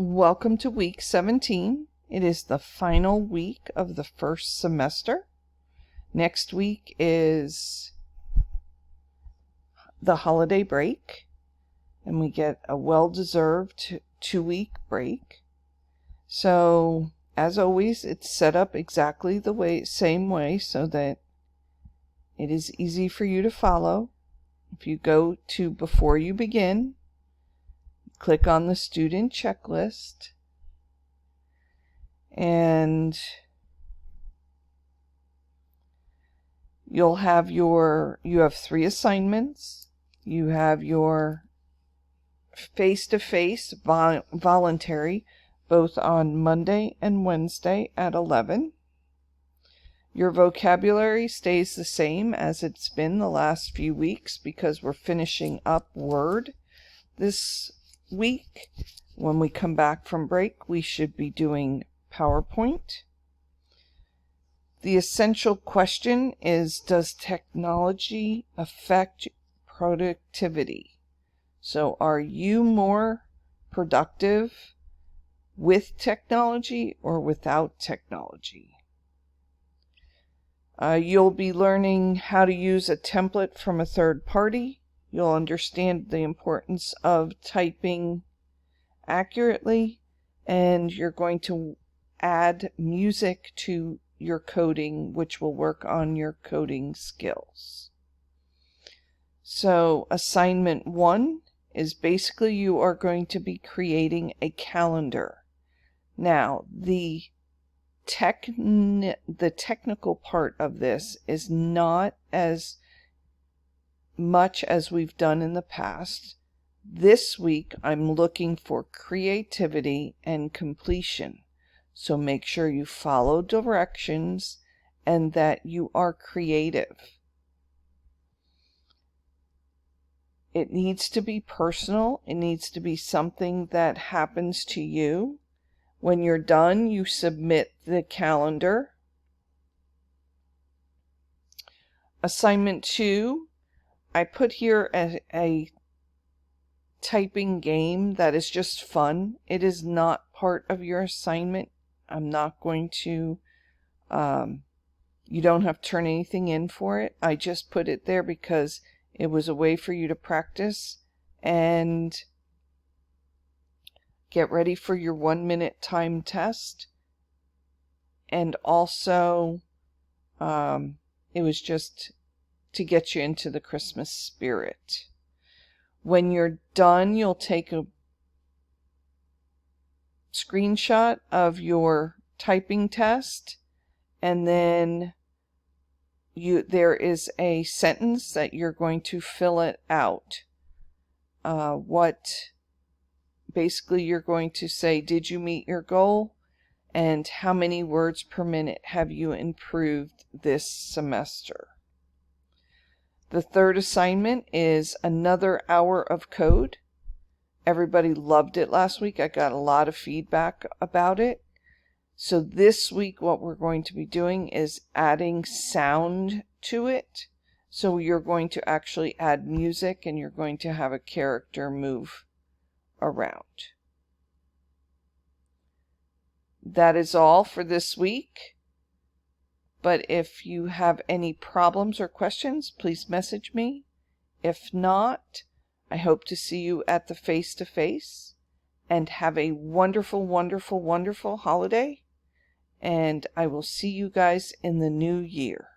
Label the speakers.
Speaker 1: Welcome to week 17. It is the final week of the first semester. Next week is the holiday break, and we get a well-deserved 2-week break. So, as always, it's set up exactly the same way so that it is easy for you to follow. If you go to Before You Begin, click on the student checklist, and you have 3 assignments. You have your face-to-face voluntary, both on Monday and Wednesday at 11. Your vocabulary stays the same as it's been the last few weeks because we're finishing up Word this week. When we come back from break, we should be doing PowerPoint. The essential question is, does technology affect productivity? So are you more productive with technology or without technology? You'll be learning how to use a template from a third party. You'll understand the importance of typing accurately, and you're going to add music to your coding, which will work on your coding skills. So assignment 1 is basically you are going to be creating a calendar. Now, the technical part of this is not as much as we've done in the past. This week, I'm looking for creativity and completion. So make sure you follow directions and that you are creative. It needs to be personal. It needs to be something that happens to you. When you're done, you submit the calendar. Assignment 2, I put here a typing game that is just fun. It is not part of your assignment. I'm not going to, you don't have to turn anything in for it. I just put it there because it was a way for you to practice and get ready for your 1-minute time test. And also, it was just to get you into the Christmas spirit. When you're done, you'll take a screenshot of your typing test, and then there is a sentence that you're going to fill it out. Basically you're going to say, did you meet your goal? And how many words per minute have you improved this semester? The third assignment is another hour of code. Everybody loved it last week. I got a lot of feedback about it. So this week what we're going to be doing is adding sound to it. So you're going to actually add music, and you're going to have a character move around. That is all for this week. But if you have any problems or questions, please message me. If not, I hope to see you at the face-to-face, and have a wonderful, wonderful, wonderful holiday. And I will see you guys in the new year.